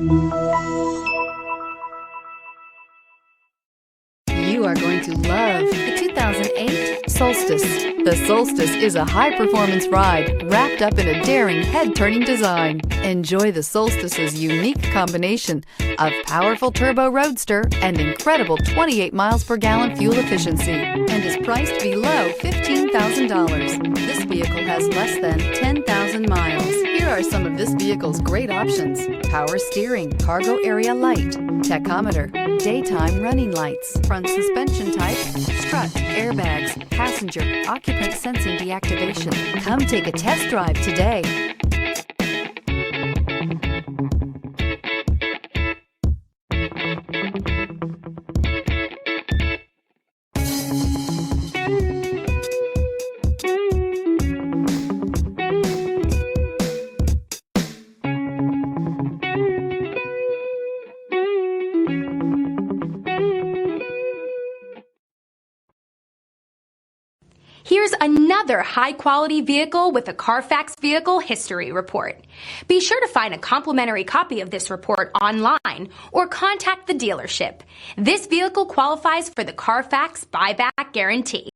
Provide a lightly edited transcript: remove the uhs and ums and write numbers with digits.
You are going to love the 2008 Solstice. The Solstice is a high-performance ride wrapped up in a daring, head-turning design. Enjoy the Solstice's unique combination of powerful turbo roadster and incredible 28 miles per gallon fuel efficiency, and is priced below $15,000. This vehicle has less than 10,000 miles. Here are some of this vehicle's great options: power steering, cargo area light, tachometer, daytime running lights, front suspension type, strut, airbags, passenger, occupant sensing deactivation. Come take a test drive today. Here's another high-quality vehicle with a Carfax Vehicle History Report. Be sure to find a complimentary copy of this report online or contact the dealership. This vehicle qualifies for the Carfax Buyback Guarantee.